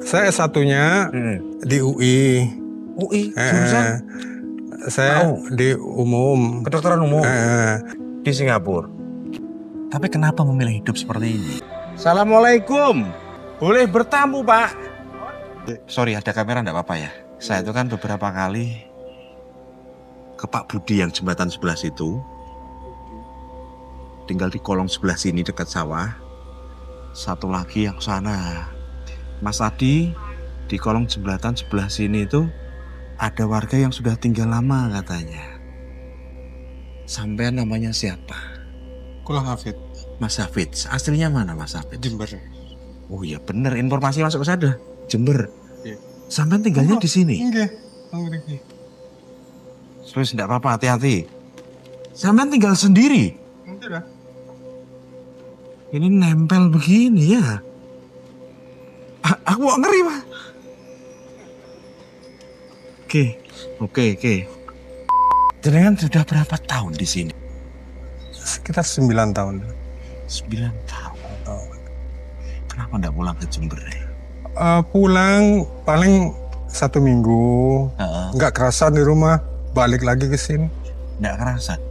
Saya S1-nya di UI. UI, jurusan? Saya di umum. Kedokteran umum? Di Singapura. Tapi kenapa memilih hidup seperti ini? Assalamualaikum. Boleh bertamu, Pak? Sorry, ada kamera enggak apa-apa ya? Saya itu kan beberapa kali ke Pak Budi yang jembatan sebelah situ. Tinggal di kolong sebelah sini dekat sawah. Satu lagi yang sana. Mas Adi di kolong jembatan sebelah sini itu ada warga yang sudah tinggal lama katanya. Sampean namanya siapa? Kulah Hafid. Mas Hafid. Aslinya mana Mas Hafid? Jember. Oh iya bener, informasi masuk ke saya. Jember. Iya. Sampean tinggalnya di sini? Enggak. Terus enggak apa-apa, hati-hati. Sampean tinggal sendiri? Enggak. Ini nempel begini ya. Aku gak ngeri, Pak. Oke. Jenengan sudah berapa tahun di sini? Sekitar 9 tahun. 9 tahun. Kenapa enggak pulang ke Jember? Pulang paling 1 minggu. Nggak kerasan di rumah. Balik lagi ke sini. Enggak kerasan?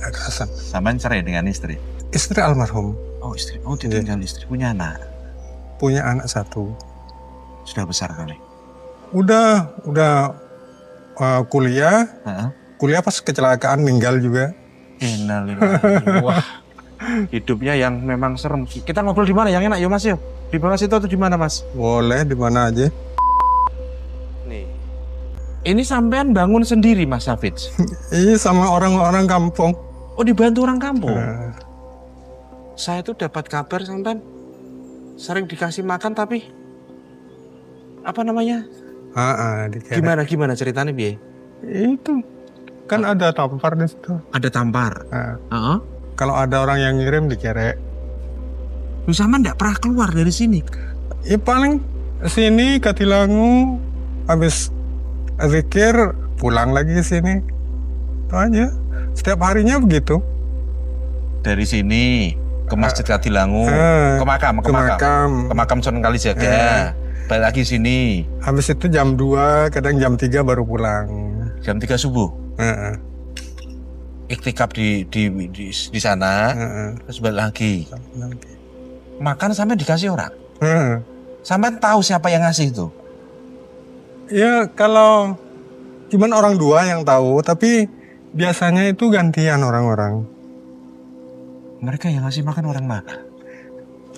Nggak kerasan. Sampean cerai dengan istri? Istri almarhum. Oh istri. Oh ditinggal istri. Punya anak? Punya anak 1. Sudah besar kali? Udah kuliah. Kuliah pas kecelakaan meninggal juga. Innalillahi. Wah, hidupnya yang memang serem. Kita ngobrol di mana yang enak, yo Mas yo? Di bawah situ atau di mana Mas? Boleh di mana aja. Nih, ini sampean bangun sendiri Mas Hafid? Iya sama orang-orang kampung. Oh dibantu orang kampung? Saya tuh dapat kabar sampean sering dikasih makan tapi apa namanya? Gimana ceritanya Biye? Itu kan ada tampar di situ. Ada tampar. Kalau ada orang yang ngirim dikerek. Lu sama enggak pernah keluar dari sini? Ya paling sini Katilangu, habis zikir pulang lagi ke sini. Itu aja. Setiap harinya begitu. Dari sini ke Masjid Katilangu, ke makam Sunan Kalijaga. Balik lagi sini. Habis itu jam 2, kadang jam 3 baru pulang. Jam 3 subuh. Iktikaf di sana, terus balik lagi. Makan sampai dikasih orang. Sampai tahu siapa yang ngasih itu? Ya kalau cuman orang 2 yang tahu, tapi biasanya itu gantian orang-orang. Mereka yang ngasih makan orang mana?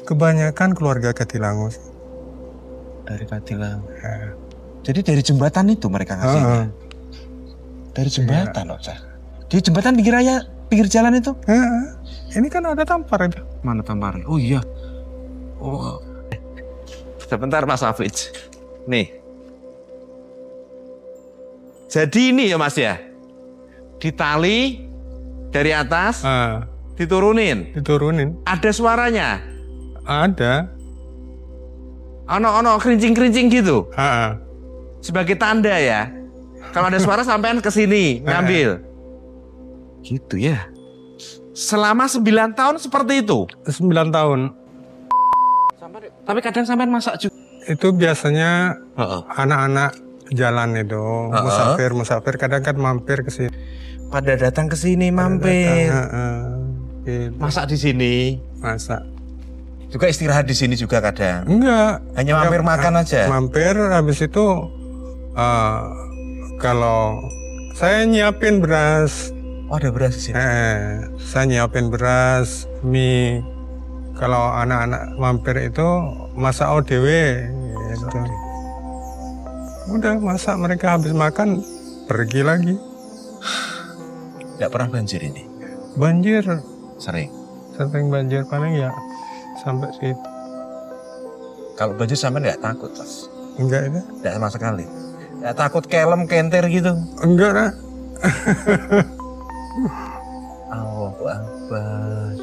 Kebanyakan keluarga Katilangu. Dari Katilangu. Jadi dari jembatan itu mereka ngasihnya. Dari jembatan loh, Cah. Di jembatan pinggir jalan itu? Ini kan ada tampar itu. Mana tamparnya? Oh iya. Oh. Sebentar Mas Hafid. Nih. Jadi ini ya Mas ya. Ditali dari atas, diturunin. Ada suaranya? Ada. Ono kerincing-kerincing gitu? Sebagai tanda ya. Kalau ada suara sampean ke sini ngambil. Gitu ya. Selama 9 tahun seperti itu? 9 tahun. Tapi kadang sampean masak juga? Itu biasanya anak-anak jalan itu. Musafir kadang kan mampir ke sini. Pada datang ke sini mampir. Gitu. Masak di sini? Masak. Juga istirahat di sini juga kadang? Enggak. Hanya mampir makan aja? Mampir habis itu kalau saya nyiapin beras. Oh ada beras di sini? Saya nyiapin beras, mie. Kalau anak-anak mampir itu masak ODW gitu. Udah masak, mereka habis makan pergi lagi. Nggak pernah banjir ini? Banjir. Sering Banjir paling ya sampai situ. Kalau banjir sampai nggak takut Mas? Enggak itu? Nggak sama sekali? Nggak takut kelem, kenter gitu? Enggak lah. Allahu Akbar.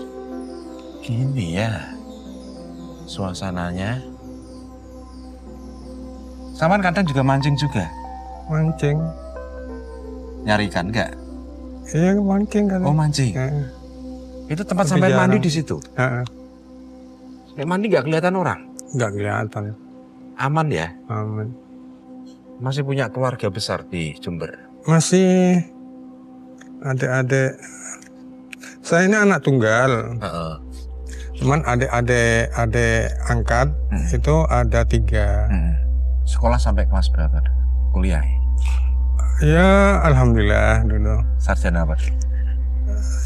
Gini ya suasananya. Saman kadang juga mancing juga? Mancing. Nyari ikan enggak? Iya mancing kan. Oh mancing. Itu tempat sampai mandi di situ? Sampai mandi nggak kelihatan orang? Nggak kelihatan. Aman ya? Aman. Masih punya keluarga besar di Jember? Masih adik-adik. Saya ini anak tunggal. Cuman adik angkat itu ada 3. Sekolah sampai kelas berapa? Kuliah? Ya alhamdulillah dulu. Sarjana apa?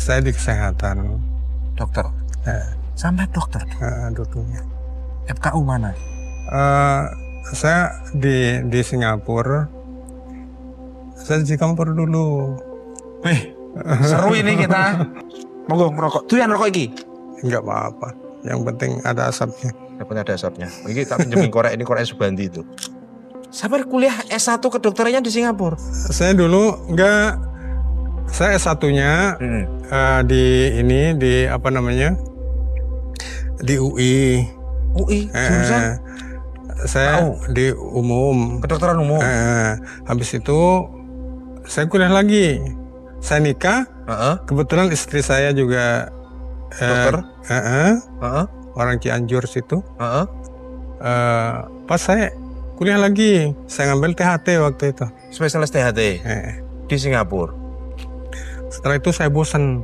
Saya di kesehatan. Dokter? Sampai dokter? Dulunya. FKU mana? Saya di Singapura. Saya di Singapura dulu. Wih, seru ini kita. Monggo merokok. Tuh yang rokok iki? Enggak apa-apa. Yang penting ada asapnya. Yang penting ada asapnya. Ini tak pinjemin korek, ini korek Subandi itu. Sampai kuliah S1 kedokterannya di Singapura? Saya dulu enggak. Saya S1-nya di apa namanya? Di UI. UI? Jurusan? Saya di umum. Kedokteran umum? Habis itu saya kuliah lagi. Saya nikah. Kebetulan istri saya juga dokter? Orang Cianjur situ. Pas saya kuliah lagi, saya ngambil THT waktu itu. Spesialis THT? Di Singapura? Setelah itu saya bosan.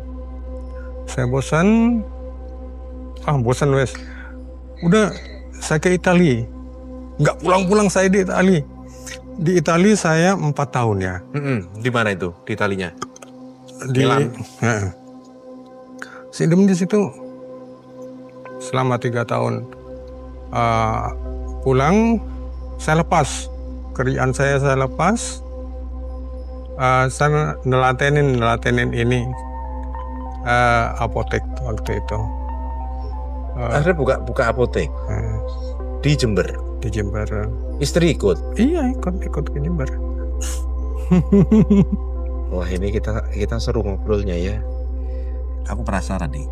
Bosan wes. Udah, saya ke Italia. Nggak pulang-pulang saya di Italia. Di Italia saya 4 tahun ya. Di mana itu? Di Italinya? Di Milan. Saya di situ selama 3 tahun. Pulang, saya lepas. Kerjaan saya lepas. Saya nelatenin ini apotek waktu itu. Akhirnya buka apotek di Jember. Di Jember. Istri ikut? Iya ikut ke Jember. Wah ini kita seru ngobrolnya ya. Aku penasaran nih.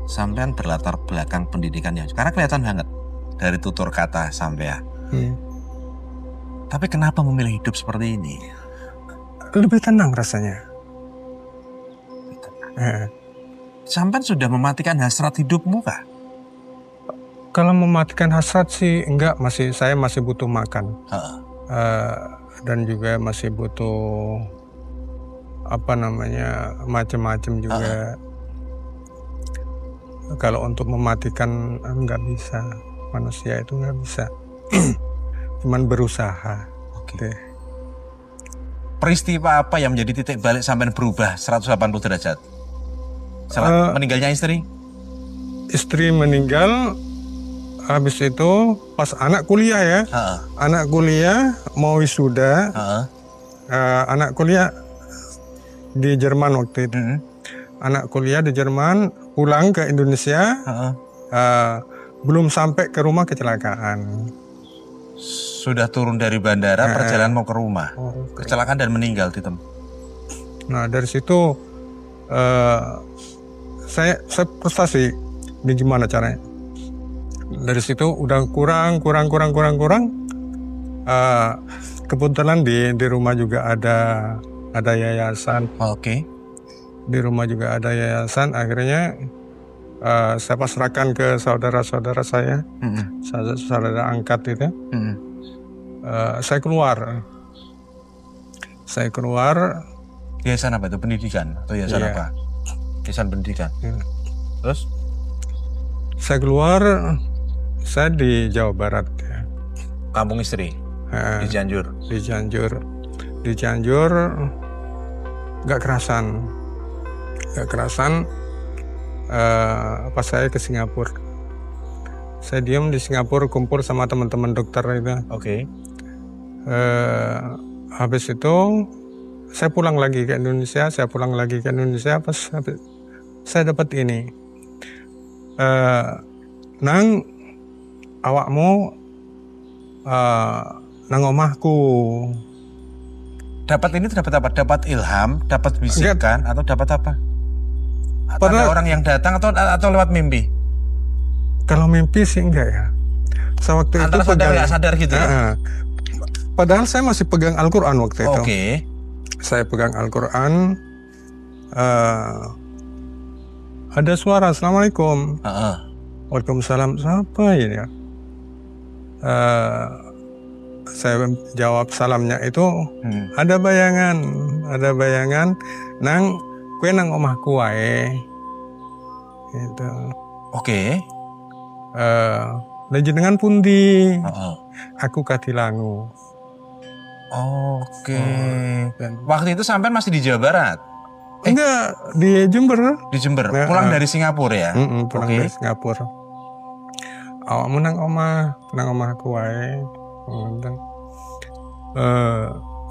Sampean berlatar belakang pendidikannya. Karena kelihatan banget dari tutur kata sampean. Tapi kenapa memilih hidup seperti ini? Lebih tenang rasanya. Sampean sudah mematikan hasrat hidupmu kah? Kalau mematikan hasrat sih enggak, saya masih butuh makan. Dan juga masih butuh apa namanya macam-macam juga. Kalau untuk mematikan enggak bisa, manusia itu enggak bisa. Cuman berusaha. Oke. Peristiwa apa yang menjadi titik balik sampai berubah 180 derajat? Setelah meninggalnya istri? Istri meninggal, habis itu pas anak kuliah ya. Anak kuliah mau wisuda. Anak kuliah di Jerman waktu itu. Anak kuliah di Jerman, pulang ke Indonesia. Belum sampai ke rumah kecelakaan. Sudah turun dari bandara, perjalanan mau ke rumah. Kecelakaan dan meninggal di tempat. Nah dari situ saya frustasi. Ini gimana caranya? Dari situ udah kurang. Kebetulan di rumah juga ada yayasan. Oke. Di rumah juga ada yayasan. Akhirnya saya pasrahkan ke saudara-saudara saya, saudara angkat itu. Saya keluar. Yayasan apa itu? Pendidikan atau yayasan apa? Yayasan pendidikan. Terus? Saya keluar, saya di Jawa Barat. Ya. Kampung istri? Di Cianjur? Di Cianjur, gak kerasan. Pas saya ke Singapura. Saya diam di Singapura, kumpul sama teman-teman dokter itu. Oke. Habis itu, saya pulang lagi ke Indonesia. Pas saya dapat ini. Nang, awakmu nang omahku. Dapat apa? Dapat ilham, dapat bisikan, atau dapat apa? Ada orang yang datang atau lewat mimpi? Kalau mimpi sih enggak ya. Saya waktu antara itu sadar gitu ya? Padahal saya masih pegang Al-Quran waktu itu. Oke. Saya pegang Al-Quran. Ada suara, Assalamualaikum. Waalaikumsalam. Siapa ini ya? eh, saya jawab salamnya itu ada bayangan nang kue nang omahku wae gitu. Oke. Dengan pundi aku Katilangu. Oke. Waktu itu sampai masih di Jawa Barat? Enggak, di Jember. Di Jember. Pulang dari Singapura ya? Pulang dari Singapura. Awakmu nang omahku wae.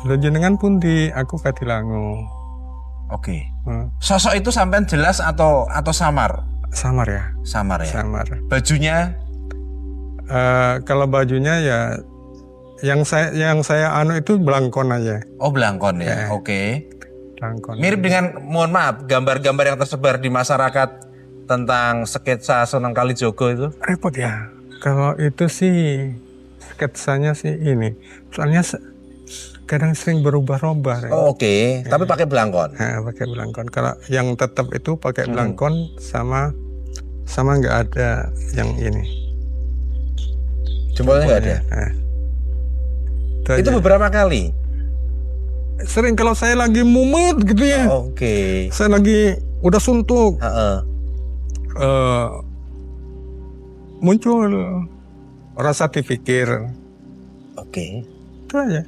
Dengan pundi aku Katilangu. Oke. Sosok itu sampean jelas atau samar? Samar ya. Samar ya. Samar. Bajunya? Kalau bajunya ya yang saya anu itu belangkon aja. Oh, belangkon ya. Oke. Belangkon. Mirip dengan, mohon maaf, gambar-gambar yang tersebar di masyarakat tentang sketsa Sunan Kalijogo itu. Repot ya. Kalau itu sih sketsanya sih ini. Soalnya kadang sering berubah-ubah. Oh, oke. Tapi pakai belangkon. Pakai belangkon. Kalau yang tetap itu pakai belangkon sama nggak ada yang ini. Jempolnya nggak ada. Itu beberapa kali. Sering kalau saya lagi mumet gitu ya. Oke. Saya lagi udah suntuk. Muncul rasa dipikir. Oke. Itu aja.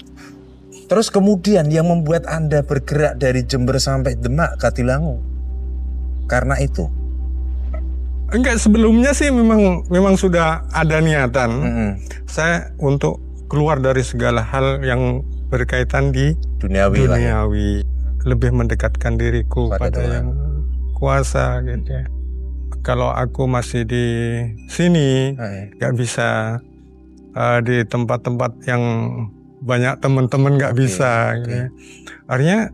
Terus kemudian yang membuat Anda bergerak dari Jember sampai Demak, Katilangu, karena itu? Enggak, sebelumnya sih memang sudah ada niatan saya untuk keluar dari segala hal yang berkaitan di duniawi. Lebih mendekatkan diriku pada yang kuasa gitu ya. Kalau aku masih di sini nggak bisa di tempat-tempat yang banyak teman-teman nggak bisa gitu ya. Artinya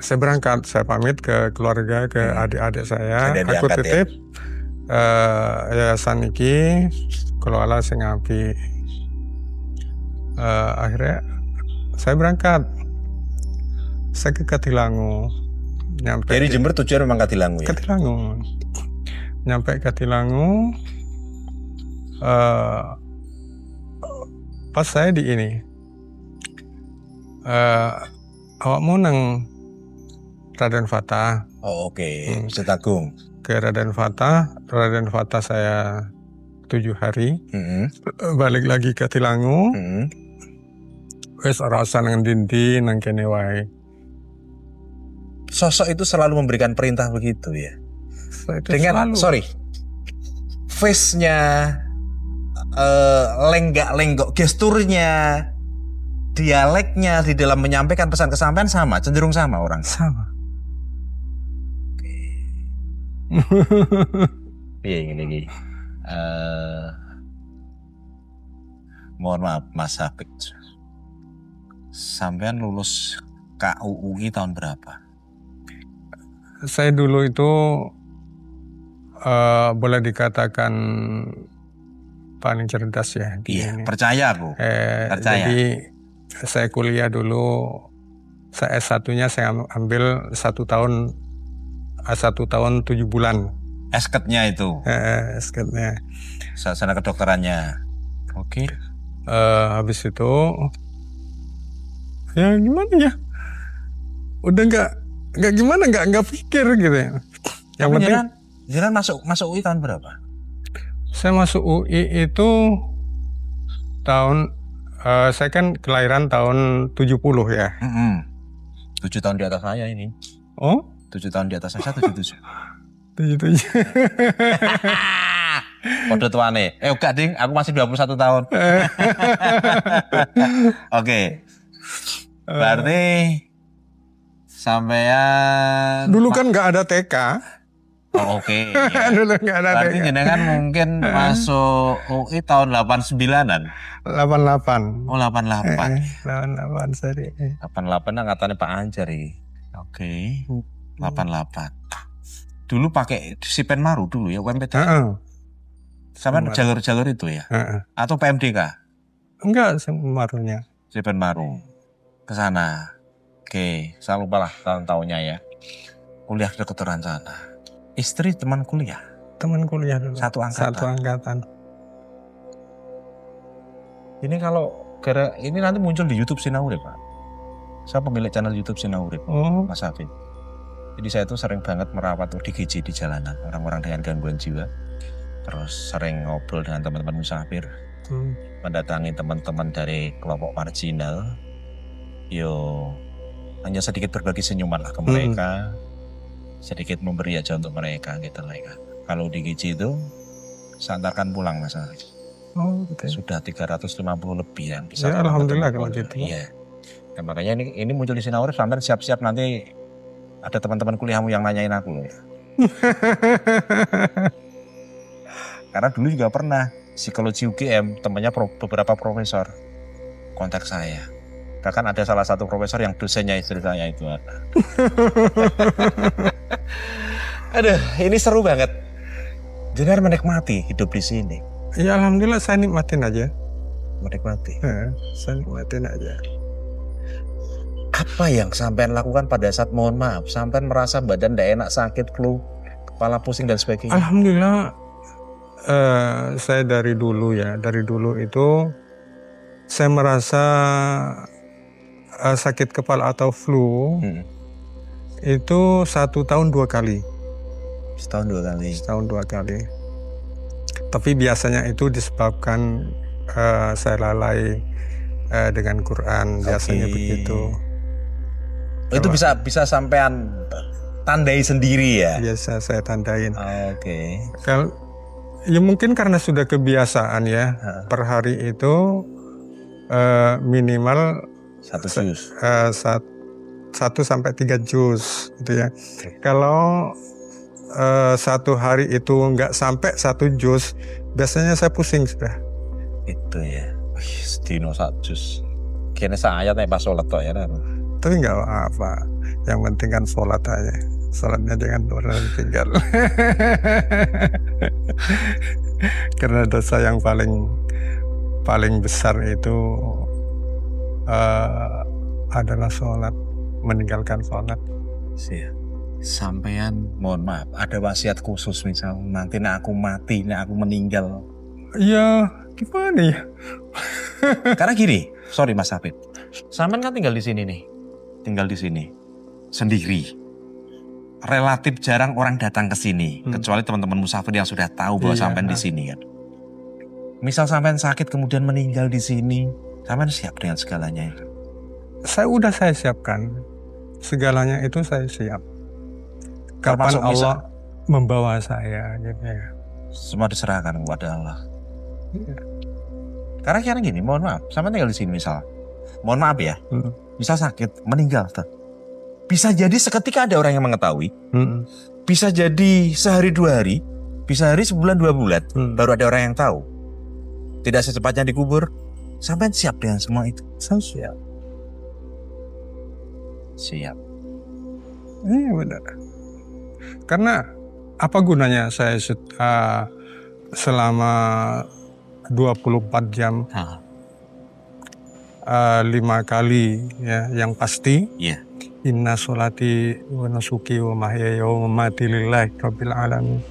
saya berangkat, saya pamit ke keluarga, ke adik-adik saya. Aku titip yayasan iki kelola sing apik. Akhirnya saya berangkat. Saya ke Katilangu. Dari Jember tujuan memang Katilangu ya? Katilangu. Nyampe Katilangu. Pas saya di ini. Awakmu nang Raden Fatah. Oh, oke. Setagung. Ke Raden Fatah saya 7 hari. Balik lagi ke Katilangu. Wes rasa nang dindi nang kene wae. Sosok itu selalu memberikan perintah begitu ya. Dengan face-nya, lenggak-lenggok gesturnya, dialeknya di dalam menyampaikan pesan kesampaian sama, cenderung sama orang. Sama. Iya ini. Mohon maaf Mas Hafid. Sampean lulus KUUI tahun berapa? Saya dulu itu boleh dikatakan paling cerdas ya. Iya, percaya aku. Percaya. Jadi saya kuliah dulu, saya S1-nya saya ambil 1 tahun 7 bulan. Esketnya itu? Esketnya. Sarjana kedokterannya. Oke. Habis itu, ya gimana ya? Udah nggak pikir gitu ya. Yang penting. Jalan masuk UI tahun berapa? Saya masuk UI itu saya kan kelahiran tahun 70 ya. 7 tahun di atas saya ini. Oh? 7 tahun di atas saya 77. 77. Kode tuane. Enggak ding, aku masih 21 tahun. Oke. Berarti sampean dulu kan nggak ada TK. Oh, oke. Ya. Dulu nggak ada berarti TK. jenengan mungkin masuk UI tahun 89-an. 88. Oh, 88. 88 sorry. 88 angkatannya Pak Anjar ya. Oke. 88. Dulu pakai Sipen Maru dulu ya, UMPT. Sama jalur-jalur itu ya? Atau PMDK? Enggak, Marunya. Sipen Maru. Ke sana. Oke, saya lupa lah tahun-tahunnya ya. Kuliah kedokteran sana. Istri teman kuliah? Teman kuliah dulu. Satu angkatan? Satu angkatan. Ini kalau ini nanti muncul di YouTube Sinaurip, Pak. Saya pemilik channel YouTube Sinaurip, Mas Hafid. Jadi saya tuh sering banget merawat ODGJ di jalanan, orang-orang dengan gangguan jiwa. Terus sering ngobrol dengan teman-teman musafir, mendatangi teman-teman dari kelompok marginal. Yo, hanya sedikit berbagi senyuman lah ke mereka, sedikit memberi aja untuk mereka gitu lah ya. Kalau ODGJ itu saya antarkan pulang Mas Hafid. Sudah 350 lebih yang bisa. Ya, alhamdulillah kalau gitu. Iya. Nah, makanya ini muncul di Sinaurip, sampai siap-siap nanti ada teman-teman kuliahmu yang nanyain aku loh ya. Karena dulu juga pernah psikologi UGM, temannya beberapa profesor kontak saya. Bahkan ada salah satu profesor yang dosennya istri saya itu ada. Aduh, ini seru banget. Jangan menikmati hidup di sini. Ya alhamdulillah saya nikmatin aja. Menikmati. Saya nikmatin aja. Apa yang sampean lakukan pada saat mohon maaf, sampean merasa badan tidak enak, sakit, flu, kepala pusing dan sebagainya? Alhamdulillah, saya dari dulu itu saya merasa sakit kepala atau flu itu 1 tahun 2 kali. Setahun 2 kali. Setahun 2 kali. Tapi biasanya itu disebabkan saya lalai dengan Quran, biasanya begitu. Itu bisa sampean tandai sendiri ya? Biasa saya tandain. Oke. Ya mungkin karena sudah kebiasaan ya, per hari itu minimal 1 juz. 1 sampai 3 juz gitu ya. Kalau 1 hari itu nggak sampai 1 juz, biasanya saya pusing sudah. Itu ya. Sedino 1 juz. Kayaknya saya ayat pas sholat toh ya. Tapi nggak apa-apa. Yang penting kan sholat aja. Sholatnya jangan tinggal. Karena dosa yang paling besar itu adalah sholat, meninggalkan sholat. Siap. Sampean mohon maaf, ada wasiat khusus misal nanti aku mati, aku meninggal. Ya gimana ya? Karena gini, sorry Mas Hafid, sampean kan tinggal di sini nih, tinggal di sini sendiri. Relatif jarang orang datang ke sini, kecuali teman-teman musafir yang sudah tahu bahwa sampean di sini kan. Misal sampean sakit kemudian meninggal di sini, sampean siap dengan segalanya itu? Saya siapkan segalanya itu, saya siap. Kapan Allah membawa saya gitu ya. Semua diserahkan kepada Allah. Iya. Karena gini, mohon maaf, sampean tinggal di sini misal, mohon maaf ya, misal sakit, meninggal, bisa jadi seketika ada orang yang mengetahui, bisa jadi sehari 2 hari, bisa hari sebulan 2 bulan, baru ada orang yang tahu. Tidak secepatnya dikubur, sampean siap dengan semua itu? Saya siap. Siap. Iya benar. Karena apa gunanya saya selama 24 jam 5 kali ya, yang pasti inna sholati wa nusuki wa mahyaya wa mamati lillahi rabbil alamin.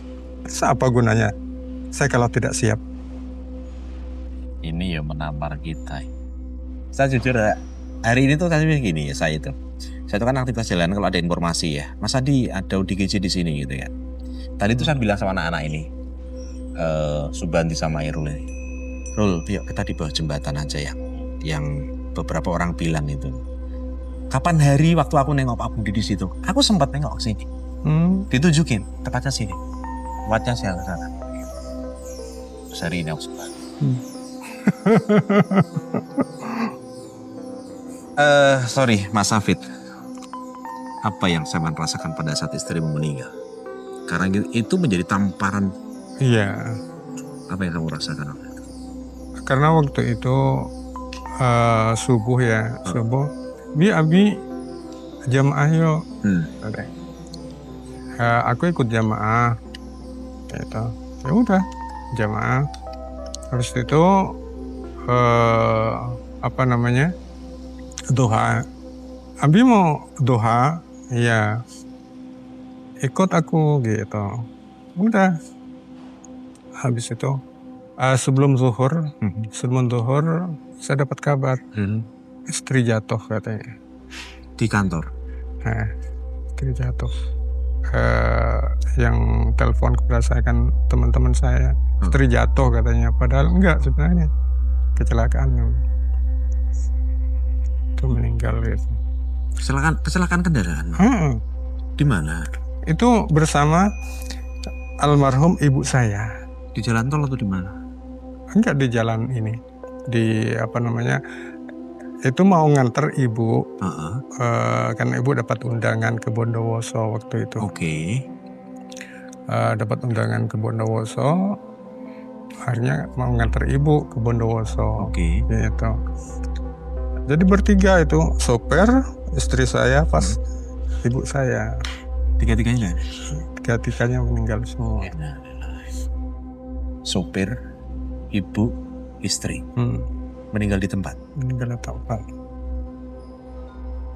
Apa gunanya saya kalau tidak siap? Ini ya menampar kita. Saya jujur hari ini tuh tadi gini ya, saya itu kan aktivitas jalan kalau ada informasi ya, Mas Adi ada ODGJ di sini gitu ya. Tadi tuh saya bilang sama anak-anak ini, Subanti sama Irul ini, Rul, yuk kita di bawah jembatan aja yang beberapa orang bilang itu. Kapan hari waktu aku nengok Pak Budi di situ, aku sempat nengok ke sini, ditunjukin tepatnya sini, tempatnya saya ke sana. Terus hari ini aku sempat. Sorry Mas Hafid, apa yang saya rasakan pada saat istrimu meninggal? Karena itu menjadi tamparan. Iya. Apa yang kamu rasakan? Karena waktu itu subuh ya, subuh. Abi jamaah yuk. Aku ikut jamaah. Gitu. Ya udah jamaah. Habis itu apa namanya? Duha. Abi mau duha, ya ikut aku gitu. Udah. Habis itu Sebelum zuhur saya dapat kabar istri jatuh katanya di kantor. Istri jatuh. Yang telepon kepada saya kan teman-teman saya, istri jatuh katanya, padahal enggak sebenarnya kecelakaan itu meninggal itu. Kecelakaan kendaraan. Di mana? Itu bersama almarhum ibu saya. Di jalan tol atau di mana? Enggak, di jalan ini, di itu mau nganter ibu, kan ibu dapat undangan ke Bondowoso waktu itu. Dapat undangan ke Bondowoso, akhirnya mau nganter ibu ke Bondowoso. Gitu. Jadi bertiga itu, sopir, istri saya, pas ibu saya. Tiga-tiganya meninggal semua. Sopir, ibu, istri meninggal di tempat. Meninggal di tempat.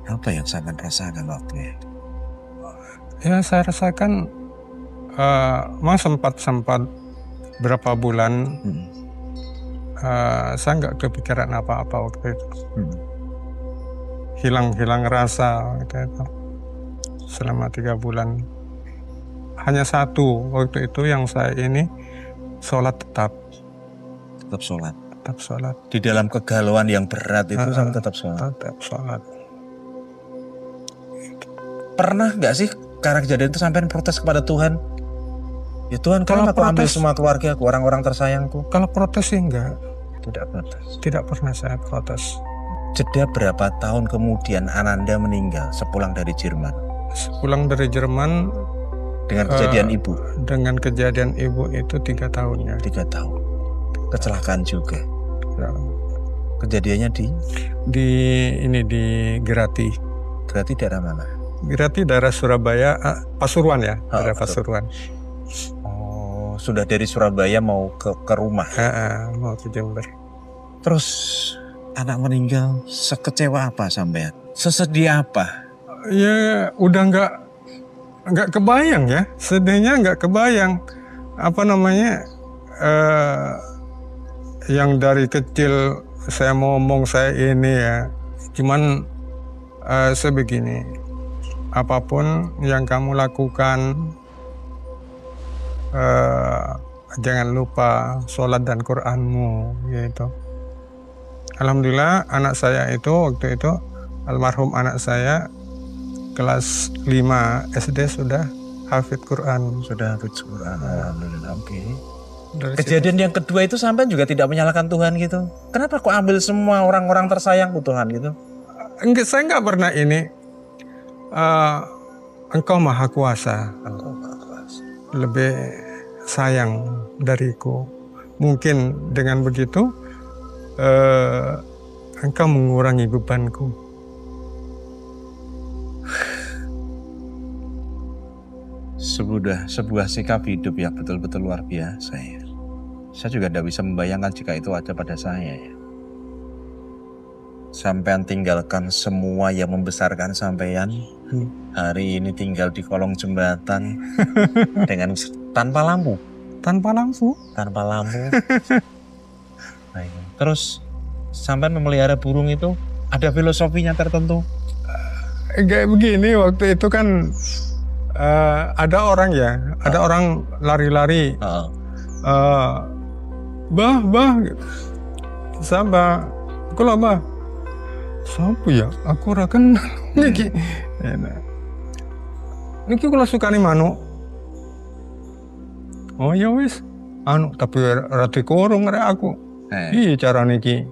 Apa yang saya rasakan waktu itu? Ya saya rasakan, sempat berapa bulan saya nggak kepikiran apa-apa waktu itu. Hilang rasa gitu itu. Selama 3 bulan. Hanya satu waktu itu yang saya ini sholat tetap sholat. Di dalam kegalauan yang berat itu sama tetap sholat. Pernah nggak sih karena kejadian itu sampai protes kepada Tuhan? Ya Tuhan, kalau aku ambil semua keluarga, orang-orang tersayangku. Kalau protes sih enggak. Tidak protes. Tidak pernah saya protes. Jeda berapa tahun kemudian Ananda meninggal sepulang dari Jerman? Sepulang dari Jerman. Dengan kejadian ibu? Dengan kejadian ibu itu 3 tahun ya. 3 tahun. Kecelakaan juga. Ya. Kejadiannya di Gerati. Gerati daerah mana? Gerati daerah Surabaya, Pasuruan ya, daerah Pasuruan. Oh, sudah dari Surabaya mau ke rumah? Mau ke Jember. Terus anak meninggal, sekecewa apa sampean? Sesedih apa? Ya udah nggak kebayang ya, sedihnya nggak kebayang. Yang dari kecil saya ngomong saya ini ya, cuman saya begini, apapun yang kamu lakukan, jangan lupa sholat dan Qur'anmu gitu. Alhamdulillah anak saya itu waktu itu, almarhum anak saya kelas 5 SD sudah hafid Quran. Alhamdulillah. Kejadian yang kedua itu sampai juga tidak menyalahkan Tuhan gitu. Kenapa kok ambil semua orang-orang tersayangku Tuhan gitu? Enggak, saya nggak pernah ini. Engkau maha kuasa. Lebih sayang dariku. Mungkin dengan begitu engkau mengurangi bebanku. Sebuah sikap hidup yang betul-betul luar biasa ya. Saya juga tidak bisa membayangkan jika itu ada pada saya ya. Sampean tinggalkan semua yang membesarkan sampean. Hari ini tinggal di kolong jembatan dengan tanpa lampu. Terus sampean memelihara burung itu ada filosofinya tertentu? Kayak begini, waktu itu kan ada orang orang lari-lari. Bah, sabar. Kula bah. Siapa ya? Aku ora kenal. Niki kula sukani manuk. Oh ya wis. Tapi rati kurung rek aku. Iya cara niki.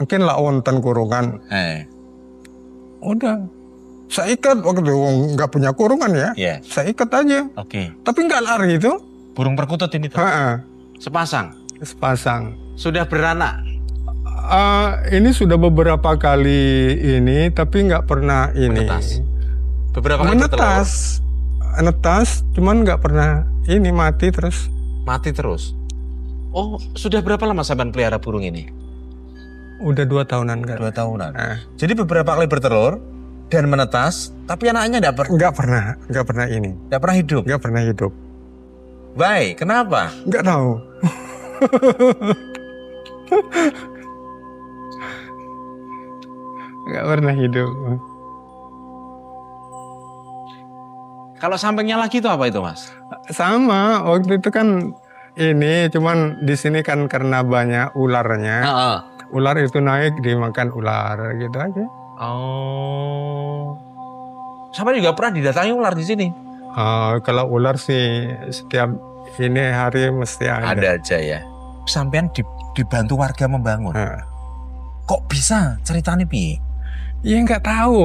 Mungkin lah wonten kurungan. Udah. Saya ikat waktu itu nggak punya kurungan ya. Saya ikat aja. Tapi nggak lari itu. Burung perkutut ini tuh. Sepasang. Sudah beranak. Ini sudah beberapa kali ini, tapi nggak pernah ini. Beberapa kali menetas, cuman nggak pernah ini mati terus. Oh, sudah berapa lama sampean pelihara burung ini? Udah 2 tahunan kan. 2 tahunan. Jadi beberapa kali bertelur dan menetas, tapi anaknya nggak pernah ini. Nggak pernah hidup. Nggak pernah hidup. Baik, kenapa? Nggak tahu. Nggak pernah hidup. Kalau sampingnya lagi itu apa itu, Mas? Sama, waktu itu kan ini cuman di sini kan karena banyak ularnya. Ular itu naik dimakan ular gitu aja. Oh. Sampai juga pernah didatangi ular di sini? Kalau ular sih setiap ini hari mesti ada. Ada aja ya. Sampean dibantu warga membangun. Kok bisa ceritanya Pi? Ya nggak tahu.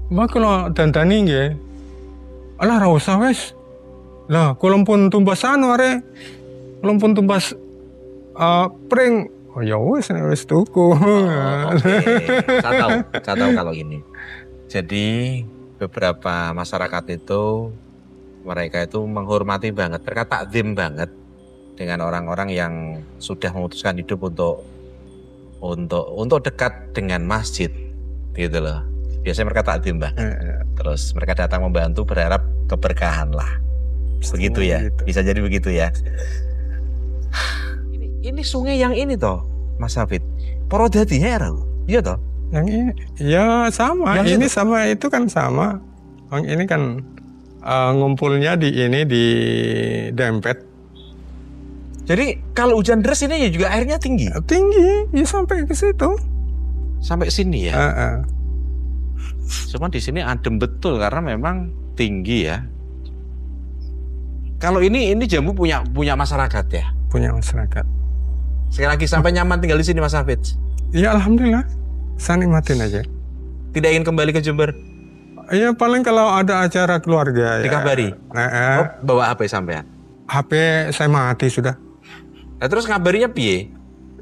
Mbak kalau dandani nggih. Alah ra usah wis. Lah kalau pun tumbas are. Kalau pun tumbas pring. Oh ya wis tuku. Saya tahu kalau ini. Jadi beberapa masyarakat itu mereka itu menghormati banget, mereka takzim banget dengan orang-orang yang sudah memutuskan hidup untuk dekat dengan masjid, gitu loh. Biasanya mereka takzim banget. Terus mereka datang membantu berharap keberkahan lah. Begitu ya, bisa jadi begitu ya. Ini sungai yang ini toh, Mas Hafid. Porodadinya ya, iya toh? Yang ini, ya sama. Yang ini itu? sama itu kan sama. Yang ini kan ngumpulnya di Dempet. Jadi kalau hujan deras ini ya juga airnya tinggi. Tinggi, ya sampai ke situ. Sampai sini ya. Uh-uh. Cuma di sini adem betul karena memang tinggi ya. Kalau ini jambu punya masyarakat ya. Punya masyarakat. Sekali lagi sampai nyaman tinggal di sini Mas Hafid. Ya alhamdulillah. Saya nikmatin aja. Tidak ingin kembali ke Jember. Ya paling kalau ada acara keluarga Dikabari. Ya. Oh, bawa HP sampean. HP saya mati sudah. Nah, terus ngabarinya piye?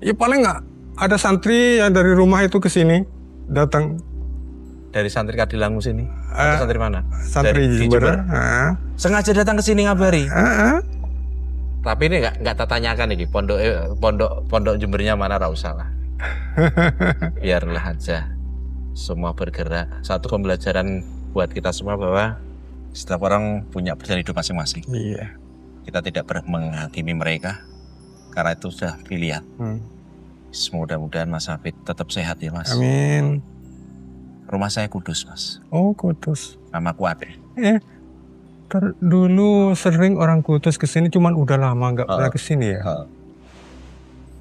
Ya paling nggak ada santri yang dari rumah itu ke sini datang. Dari santri Kadilangu sini? Atau santri mana? Santri di Jember. Sengaja datang ke sini ngabari. Tapi ini nggak tanyakan ini pondok Jembernya mana, ra usah lah. Biarlah aja semua bergerak. Satu pembelajaran buat kita semua bahwa setiap orang punya perjalanan hidup masing-masing. Iya. Kita tidak pernah menghakimi mereka karena itu sudah pilihan. Mudah-mudahan Mas Hafid tetap sehat ya Mas. Amin. Rumah saya Kudus Mas. Oh Kudus. Namaku Ade. Dulu sering orang Kudus kesini, cuman udah lama nggak pernah kesini ya.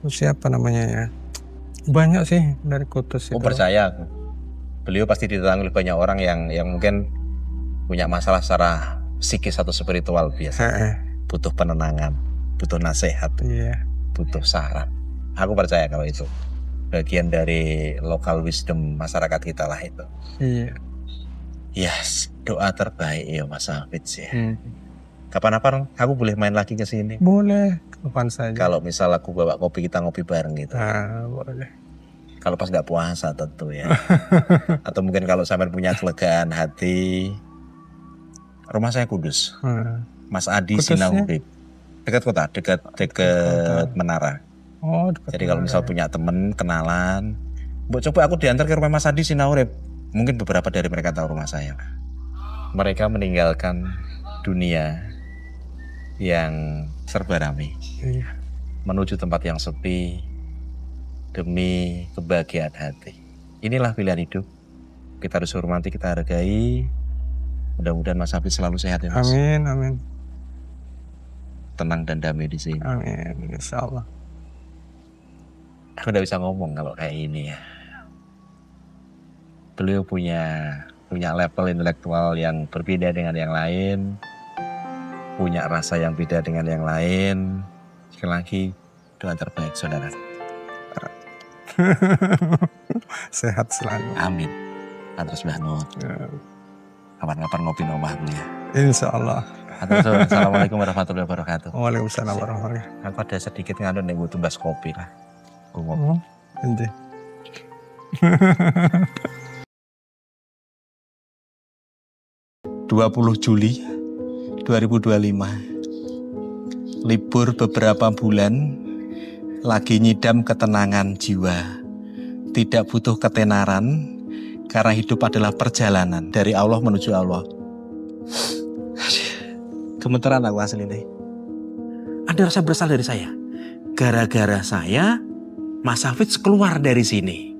Siapa namanya ya? Banyak sih dari Kudus itu. Percaya aku. Beliau pasti didatangi oleh banyak orang yang mungkin punya masalah secara psikis atau spiritual biasa. Butuh penenangan, butuh nasihat, butuh saran. Aku percaya kalau itu bagian dari local wisdom masyarakat kita lah itu. Iya. Yes, doa terbaik ya Mas Hafid sih. Kapan-kapan aku boleh main lagi ke sini? Boleh, kapan saja. Kalau misal aku bawa kopi, kita ngopi bareng gitu. Boleh. Kalau pas nggak puasa tentu ya. Atau mungkin kalau sampai punya kelegaan hati. Rumah saya Kudus. Mas Adi Sinahurib. Dekat kota, dekat Menara. Oh, jadi kalau misal punya temen, kenalan, coba aku diantar ke rumah Mas Adi Sinahurib. Mungkin beberapa dari mereka tahu rumah saya. Mereka meninggalkan dunia yang serba ramai. Menuju tempat yang sepi demi kebahagiaan hati. Inilah pilihan hidup. Kita harus hormati, kita hargai. Mudah-mudahan Mas Hafid selalu sehat ya Mas. Amin, amin. Tenang dan damai di sini. Amin, insya Allah. Aku udah bisa ngomong kalau kayak ini ya. Beliau punya level intelektual yang berbeda dengan yang lain. Punya rasa yang beda dengan yang lain. Sekali lagi, doa terbaik saudara. Sehat selalu. Amin. Atas banget. Kapan-kapan ngopi nomahmu ya. Insya Allah. Assalamualaikum warahmatullahi wabarakatuh. Waalaikumsalam warahmatullahi wabarakatuh. Aku ada sedikit ngandung nih butuh tumbas kopi lah. Oh, ente. 20 Juli 2025. Libur beberapa bulan, lagi nyidam ketenangan jiwa. Tidak butuh ketenaran, karena hidup adalah perjalanan dari Allah menuju Allah. Gemeteran aku asli nih. ada rasa bersalah dari saya. Gara-gara saya, Mas Hafidz keluar dari sini.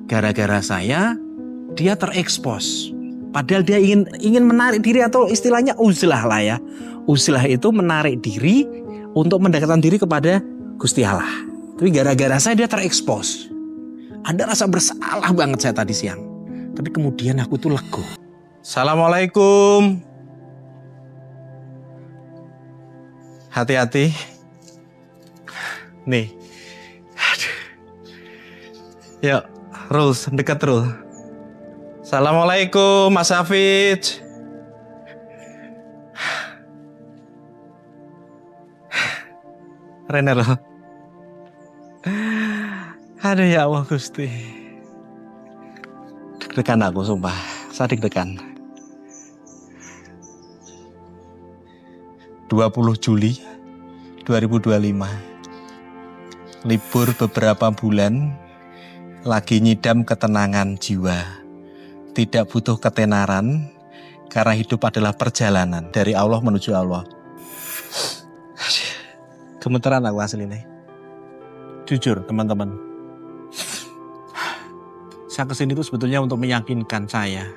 Gara-gara saya, dia terekspos. Padahal dia ingin menarik diri, atau istilahnya uzlah lah ya. Uzlah itu menarik diri untuk mendekatkan diri kepada Gusti Allah. Tapi gara-gara saya dia terekspos. Ada rasa bersalah banget saya tadi siang. Tapi kemudian aku tuh lego. Assalamualaikum. Hati-hati. Nih. Aduh. Yuk, Rules, dekat Rul. Assalamualaikum Mas Hafidz. Renner. Aduh ya Allah Gusti. Deg-degan aku sumpah. Saya deg-degan. 20 Juli 2025. Libur beberapa bulan. Lagi nyidam ketenangan jiwa. Tidak butuh ketenaran. Karena hidup adalah perjalanan dari Allah menuju Allah. Gemeteran aku asli nih. Jujur teman-teman. Saya kesini itu sebetulnya untuk meyakinkan saya.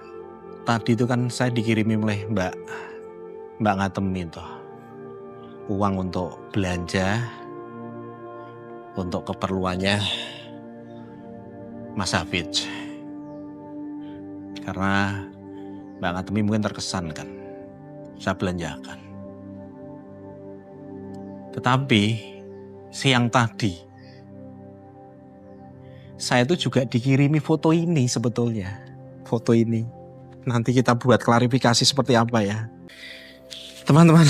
Tadi itu kan saya dikirimi oleh Mbak Ngatem itu. Uang untuk belanja. Untuk keperluannya Mas Hafidz. Karena Mbak Ngatem mungkin terkesan kan. Saya belanjakan. Tetapi siang tadi saya itu juga dikirimi foto ini sebetulnya. Foto ini. Nanti kita buat klarifikasi seperti apa ya. Teman-teman.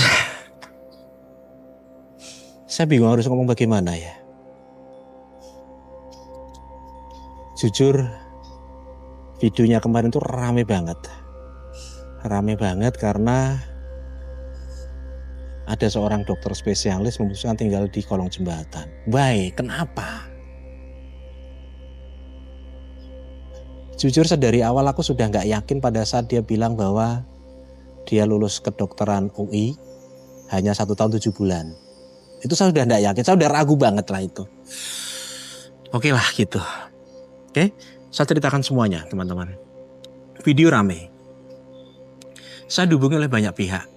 Saya bingung harus ngomong bagaimana ya. Jujur videonya kemarin tuh rame banget. Rame banget karena ada seorang dokter spesialis memutuskan tinggal di kolong jembatan. Baik, kenapa? Jujur dari awal aku sudah gak yakin pada saat dia bilang bahwa dia lulus kedokteran UI hanya 1 tahun 7 bulan. Itu saya sudah gak yakin, saya sudah ragu banget lah itu. Oke lah gitu. Oke, saya ceritakan semuanya teman-teman. Video rame. Saya dihubungi oleh banyak pihak.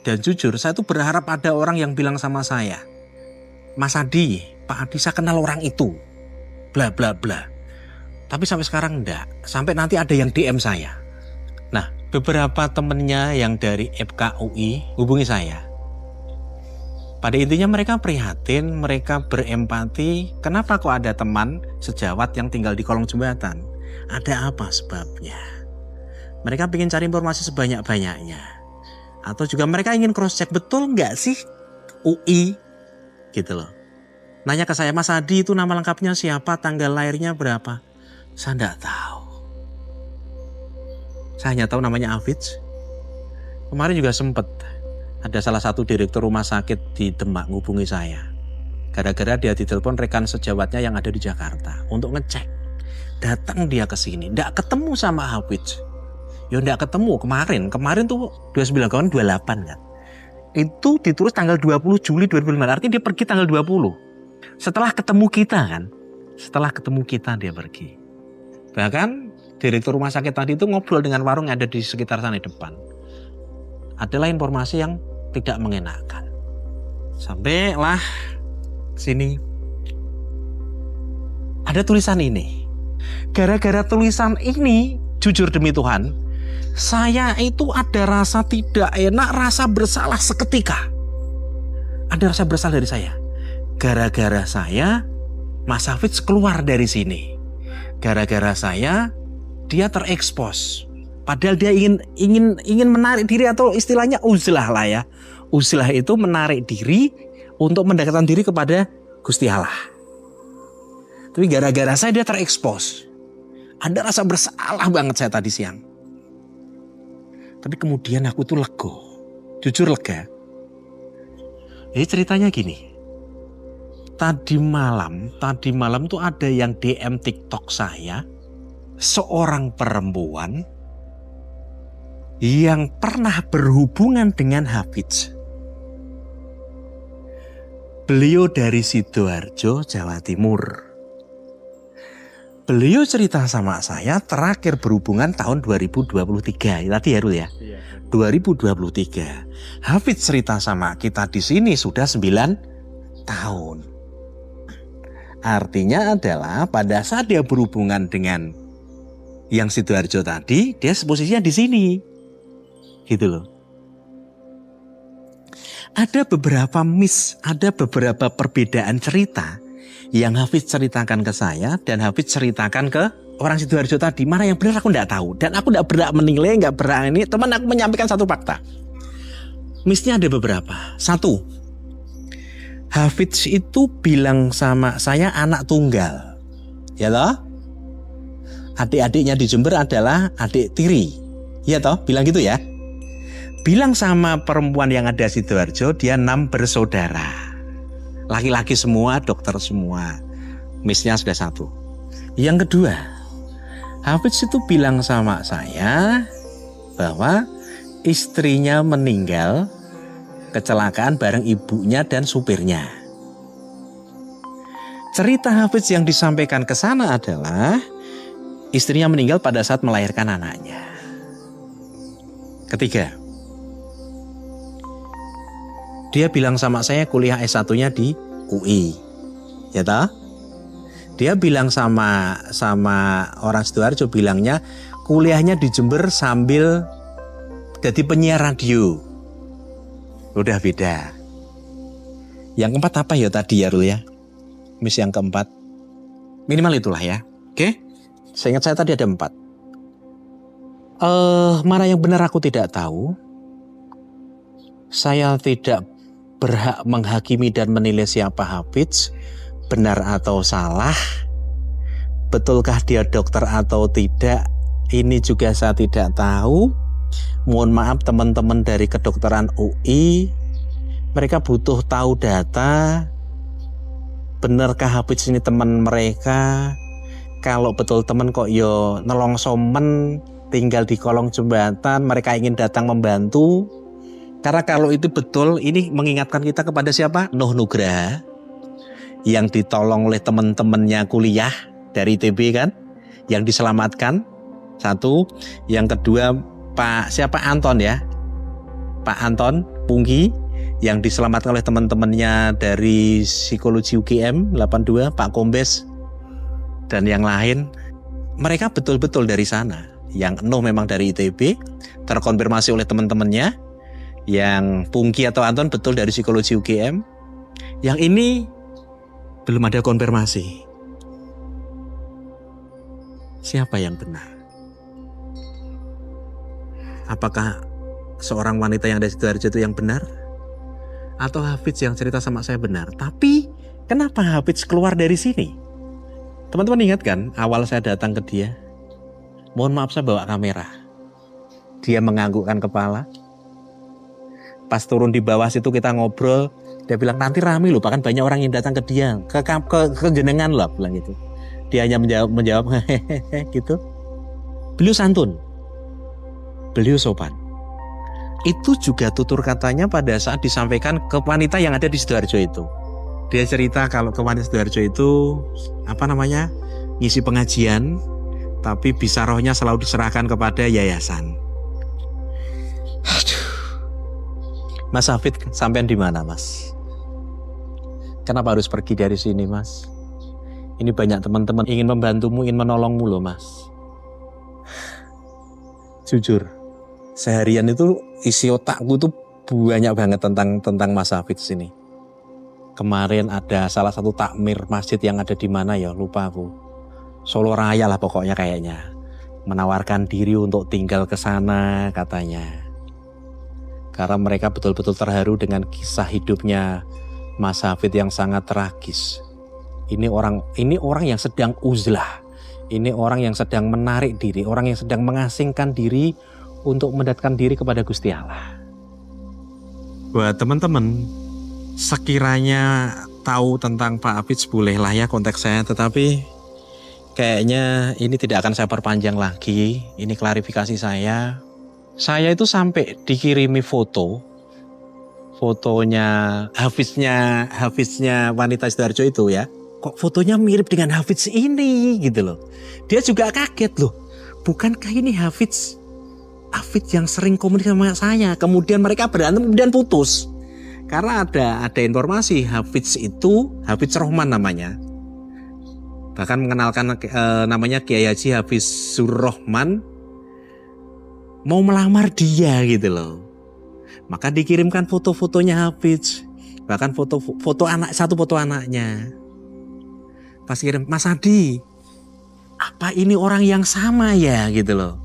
Dan jujur saya tuh berharap ada orang yang bilang sama saya, Mas Adi, Pak Adi saya kenal orang itu. Bla bla bla. Tapi sampai sekarang enggak. Sampai nanti ada yang DM saya. Nah, beberapa temennya yang dari FKUI hubungi saya. Pada intinya mereka prihatin, mereka berempati. Kenapa kok ada teman sejawat yang tinggal di kolong jembatan? Ada apa sebabnya? Mereka ingin cari informasi sebanyak-banyaknya. Atau juga mereka ingin cross check betul nggak sih UI gitu loh. Nanya ke saya, Mas Adi itu nama lengkapnya siapa, tanggal lahirnya berapa? Saya nggak tahu. Saya hanya tahu namanya Hafidz. Kemarin juga sempat ada salah satu direktur rumah sakit di Demak ngubungi saya. Gara-gara dia ditelepon rekan sejawatnya yang ada di Jakarta untuk ngecek. Datang dia ke sini, nggak ketemu sama Hafidz. Ya enggak ketemu kemarin tuh 29 kawan 28 kan. Itu ditulis tanggal 20 Juli 2005, artinya dia pergi tanggal 20. Setelah ketemu kita kan. Setelah ketemu kita dia pergi. Bahkan direktur rumah sakit tadi itu ngobrol dengan warung yang ada di sekitar sana di depan. Adalah informasi yang tidak mengenakan. Sampailah sini. Ada tulisan ini. Gara-gara tulisan ini, jujur demi Tuhan, saya itu ada rasa tidak enak, rasa bersalah seketika. Ada rasa bersalah dari saya. Gara-gara saya, Mas Hafidz keluar dari sini. Gara-gara saya, dia terekspos. Padahal dia ingin menarik diri, atau istilahnya uzlah lah ya. Uzlah itu menarik diri untuk mendekatkan diri kepada Gusti Allah. Tapi gara-gara saya dia terekspos. Ada rasa bersalah banget saya tadi siang. Tapi kemudian aku tuh lego. Jujur lega. Jadi ceritanya gini. Tadi malam tuh ada yang DM TikTok saya. Seorang perempuan yang pernah berhubungan dengan Hafidz. Beliau dari Sidoarjo, Jawa Timur. Beliau cerita sama saya terakhir berhubungan tahun 2023. Tadi ya Rul ya? 2023. Hafidz cerita sama kita di sini sudah 9 tahun. Artinya adalah pada saat dia berhubungan dengan yang Sidoarjo tadi, dia posisinya di sini. Gitu loh. Ada beberapa perbedaan cerita yang Hafidz ceritakan ke saya dan Hafidz ceritakan ke orang Sidoarjo tadi. Mana yang benar aku tidak tahu. Dan aku tidak berhak menilai, nggak berhak ini. Teman aku menyampaikan satu fakta. Misnya ada beberapa. Satu, Hafidz itu bilang sama saya anak tunggal. Ya toh? Adik-adiknya di Jember adalah adik tiri. Ya toh? Bilang gitu ya. Bilang sama perempuan yang ada di Sidoarjo, dia 6 bersaudara. Laki-laki semua, dokter semua. Misnya sudah 1. Yang kedua, Hafidz itu bilang sama saya bahwa istrinya meninggal kecelakaan bareng ibunya dan supirnya. Cerita Hafidz yang disampaikan ke sana adalah istrinya meninggal pada saat melahirkan anaknya. Ketiga, dia bilang sama saya kuliah S1-nya di UI. Ya toh? Dia bilang sama orang Sidoarjo bilangnya kuliahnya di Jember sambil jadi penyiar radio. Udah beda. Yang keempat apa ya tadi ya Rul ya? Mis yang keempat. Minimal itulah ya. Oke? Seingat saya tadi ada 4. Mana yang benar aku tidak tahu. Saya tidak berhak menghakimi dan menilai siapa Hafidz, benar atau salah, betulkah dia dokter atau tidak, ini juga saya tidak tahu. Mohon maaf teman-teman dari kedokteran UI, mereka butuh tahu data, benarkah Hafidz ini teman mereka, kalau betul teman kok yo nelongsomen tinggal di kolong jembatan, mereka ingin datang membantu. Karena kalau itu betul, ini mengingatkan kita kepada siapa? Nuh Nugraha yang ditolong oleh teman-temannya kuliah dari ITB kan, yang diselamatkan. 1, yang kedua Pak Anton ya, Pak Anton Pungki yang diselamatkan oleh teman-temannya dari psikologi UGM 82, Pak Kombes dan yang lain. Mereka betul-betul dari sana. Yang Nuh memang dari ITB, terkonfirmasi oleh teman-temannya. Yang Pungki atau Anton betul dari psikologi UGM. Yang ini belum ada konfirmasi. Siapa yang benar? Apakah seorang wanita yang ada di Sidoarjo itu yang benar? Atau Hafidz yang cerita sama saya benar? Tapi kenapa Hafidz keluar dari sini? Teman-teman ingat kan awal saya datang ke dia? Mohon maaf saya bawa kamera. Dia menganggukkan kepala. Pas turun di bawah situ kita ngobrol, dia bilang nanti rame loh, bahkan banyak orang yang datang ke dia, ke jenengan loh, bilang gitu. Dia hanya menjawab hehehe gitu. Beliau santun, beliau sopan. Itu juga tutur katanya pada saat disampaikan ke wanita yang ada di Sidoarjo itu. Dia cerita kalau ke wanita Sidoarjo itu ngisi pengajian, tapi bisa rohnya selalu diserahkan kepada yayasan. Aduh. Mas Hafidz sampean di mana Mas? Kenapa harus pergi dari sini Mas? Ini banyak teman-teman ingin membantumu, ingin menolongmu loh Mas. Jujur, seharian itu isi otakku tuh banyak banget tentang Mas Hafidz ini. Kemarin ada salah satu takmir masjid yang ada di mana ya, lupa aku. Solo Raya lah pokoknya kayaknya. Menawarkan diri untuk tinggal ke sana katanya. Karena mereka betul-betul terharu dengan kisah hidupnya Mas Hafidz yang sangat tragis. Ini orang yang sedang uzlah. Ini orang yang sedang menarik diri, orang yang sedang mengasingkan diri untuk mendekatkan diri kepada Gusti Allah. Buat teman-teman, sekiranya tahu tentang Pak Hafidz bolehlah ya kontak saya, tetapi kayaknya ini tidak akan saya perpanjang lagi. Ini klarifikasi saya. Saya itu sampai dikirimi foto fotonya Hafiznya Wanita Sidoarjo itu ya, kok fotonya mirip dengan Hafiz ini gitu loh. Dia juga kaget loh, bukankah ini Hafiz yang sering komunikasi sama saya. Kemudian mereka berantem, kemudian putus. Karena ada informasi Hafiz Rohman namanya. Bahkan mengenalkan namanya Kiai Haji Hafizur Rohman mau melamar dia gitu loh. Maka dikirimkan foto-fotonya Hafiz, bahkan foto anaknya. Pas kirim, Mas Adi, apa ini orang yang sama ya gitu loh.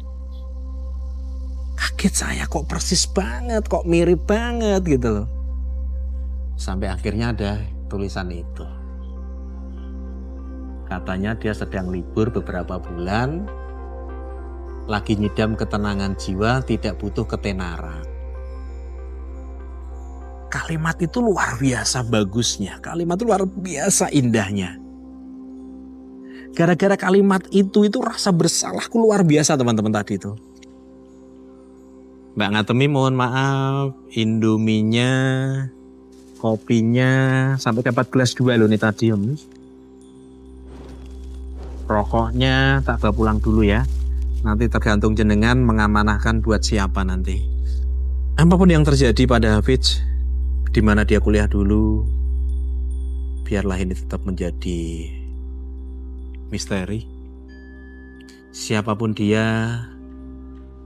Kaget saya, kok persis banget, kok mirip banget gitu loh. Sampai akhirnya ada tulisan itu. Katanya dia sedang libur beberapa bulan, lagi nyidam ketenangan jiwa, tidak butuh ketenaran. Kalimat itu luar biasa bagusnya, kalimat itu luar biasa indahnya. Gara-gara kalimat itu rasa bersalahku luar biasa teman-teman tadi itu. Mbak Ngatemi mohon maaf, Indominya, kopinya sampai dapat gelas 2 loh nih tadi. Rokoknya tak bawa pulang dulu ya. Nanti tergantung jenengan mengamanahkan buat siapa nanti. Apapun yang terjadi pada Hafiz, di mana dia kuliah dulu, biarlah ini tetap menjadi misteri. Siapapun dia,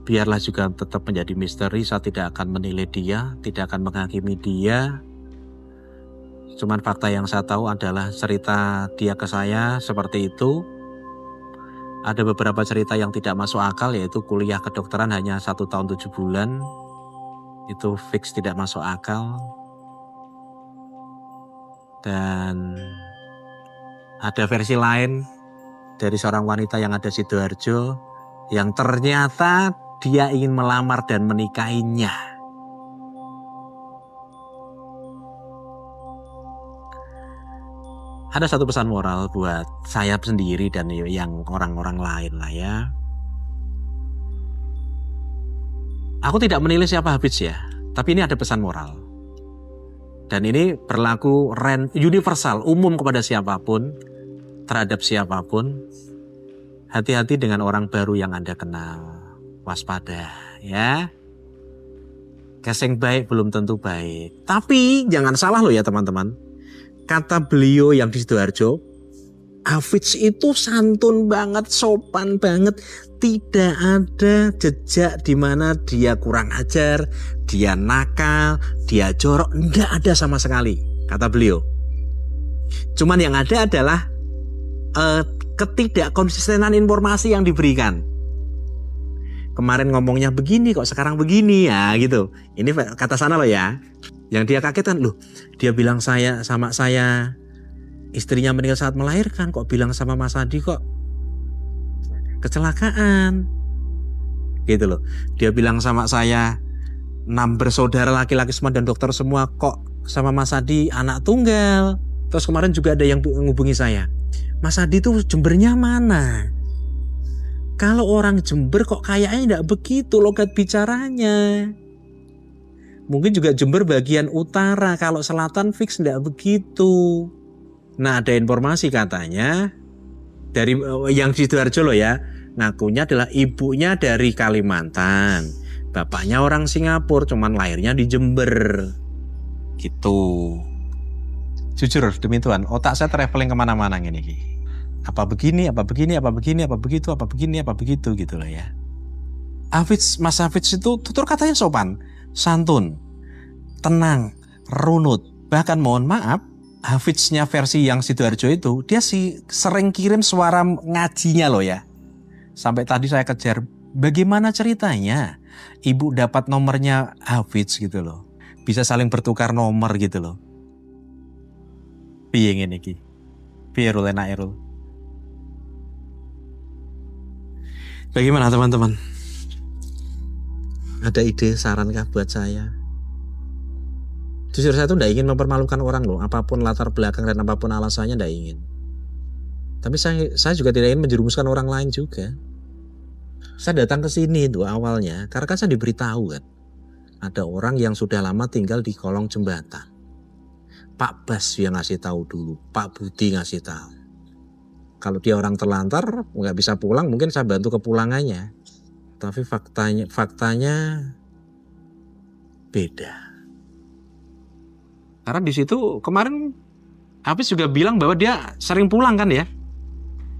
biarlah juga tetap menjadi misteri. Saya tidak akan menilai dia, tidak akan menghakimi dia. Cuman fakta yang saya tahu adalah cerita dia ke saya seperti itu. Ada beberapa cerita yang tidak masuk akal, yaitu kuliah kedokteran hanya 1 tahun 7 bulan. Itu fix tidak masuk akal. Dan ada versi lain dari seorang wanita yang ada di Sidoarjo yang ternyata dia ingin melamar dan menikahinya. Ada satu pesan moral buat saya sendiri dan yang orang-orang lain lah ya. Aku tidak menilai siapa Hafiz ya, tapi ini ada pesan moral. Dan ini berlaku universal, umum kepada siapapun, terhadap siapapun. Hati-hati dengan orang baru yang Anda kenal. Waspada ya. Keseng baik belum tentu baik. Tapi jangan salah loh ya teman-teman. Kata beliau yang di Sidoarjo, Hafiz itu santun banget, sopan banget. Tidak ada jejak di mana dia kurang ajar, dia nakal, dia jorok. Enggak ada sama sekali, kata beliau. Cuman yang ada adalah ketidakkonsistenan informasi yang diberikan. Kemarin ngomongnya begini kok sekarang begini ya gitu. Ini kata sana loh ya. Yang dia kaget kan, loh dia bilang sama saya istrinya meninggal saat melahirkan, kok bilang sama Mas Adi kok kecelakaan gitu loh. Dia bilang sama saya 6 bersaudara laki-laki semua dan dokter semua, kok sama Mas Adi anak tunggal. Terus kemarin juga ada yang menghubungi saya, Mas Adi tuh Jembernya mana? Kalau orang Jember kok kayaknya tidak begitu logat bicaranya. Mungkin juga Jember bagian utara, kalau selatan fix tidak begitu. Nah ada informasi katanya dari yang di Sidoarjo loh ya, ngakunya adalah ibunya dari Kalimantan, bapaknya orang Singapura, cuman lahirnya di Jember gitu. Jujur demi Tuhan, otak saya traveling kemana-mana gini. Apa begini, apa begini, apa begini, apa begitu, apa begini, apa begitu gitu loh ya. Mas Hafiz itu tutur katanya sopan, santun, tenang, runut. Bahkan mohon maaf, Hafiznya versi yang Sidoarjo itu, dia sering kirim suara ngajinya loh ya. Sampai tadi saya kejar, bagaimana ceritanya ibu dapat nomornya Hafiz gitu loh. Bisa saling bertukar nomor gitu loh. Piye ngene iki? Piye Rul, enak Rul? Bagaimana teman-teman? Ada ide, sarankah buat saya? Jujur saya tuh tidak ingin mempermalukan orang loh. Apapun latar belakang dan apapun alasannya tidak ingin. Tapi saya juga tidak ingin menjerumuskan orang lain juga. Saya datang ke sini tuh awalnya karena kan saya diberitahu kan. Ada orang yang sudah lama tinggal di kolong jembatan. Pak Bas yang ngasih tahu dulu, Pak Budi ngasih tahu. Kalau dia orang terlantar, nggak bisa pulang, mungkin saya bantu kepulangannya. Tapi faktanya beda. Karena di situ kemarin Hafiz juga bilang bahwa dia sering pulang kan ya.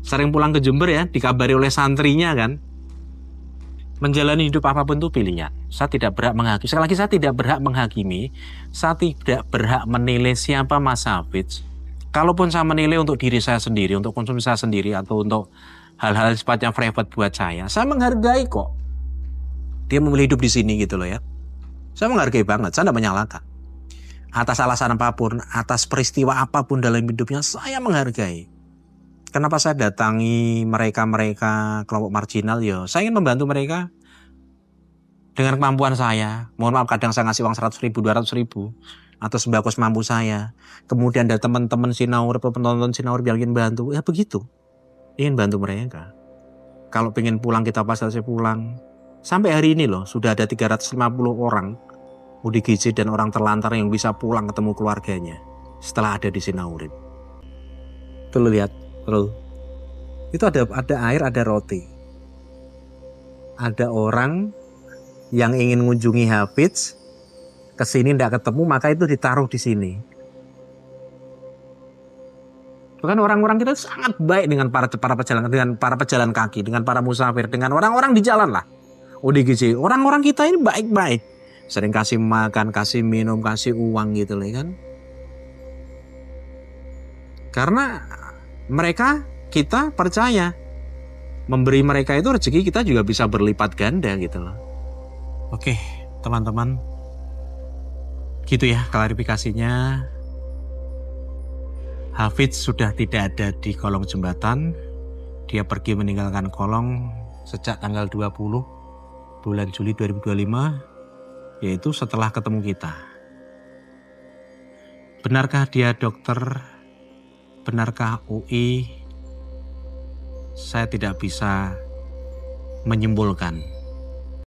Sering pulang ke Jember ya, dikabari oleh santrinya kan. Menjalani hidup apapun itu pilihan. Saya tidak berhak menghakimi. Sekali lagi saya tidak berhak menghakimi. Saya tidak berhak menilai siapa Mas Hafiz. Kalaupun saya menilai untuk diri saya sendiri, untuk konsumsi saya sendiri, atau untuk hal-hal sifatnya private buat saya menghargai kok. Dia memilih hidup di sini gitu loh ya. Saya menghargai banget, saya tidak menyalahkan. Atas alasan apapun, atas peristiwa apapun dalam hidupnya, saya menghargai. Kenapa saya datangi mereka-mereka kelompok marginal? Ya, saya ingin membantu mereka dengan kemampuan saya. Mohon maaf, kadang saya ngasih uang 100 ribu, 200 ribu. Atau sembako semampu saya. Kemudian ada teman-teman Sinaur, penonton Sinaur yang ingin bantu. Ya begitu. Ingin bantu mereka. Kalau pengen pulang, kita pasti pulang. Sampai hari ini loh, sudah ada 350 orang ODGJ dan orang terlantar yang bisa pulang ketemu keluarganya setelah ada di Sinaurin. Tuh lihat. Bro, itu ada air, ada roti. Ada orang yang ingin mengunjungi Hafiz, kesini tidak ketemu, maka itu ditaruh di sini. Bahkan orang-orang kita sangat baik dengan para pejalan kaki, dengan para musafir, dengan orang-orang di jalan lah. ODGJ, orang-orang kita ini baik-baik. Sering kasih makan, kasih minum, kasih uang gitu loh kan. Karena mereka, kita percaya memberi mereka itu rezeki kita juga bisa berlipat ganda gitu loh. Oke teman-teman, gitu ya klarifikasinya. Hafiz sudah tidak ada di kolong jembatan. Dia pergi meninggalkan kolong sejak tanggal 20 bulan Juli 2025, yaitu setelah ketemu kita. Benarkah dia dokter? Benarkah UI? Saya tidak bisa menyimpulkan.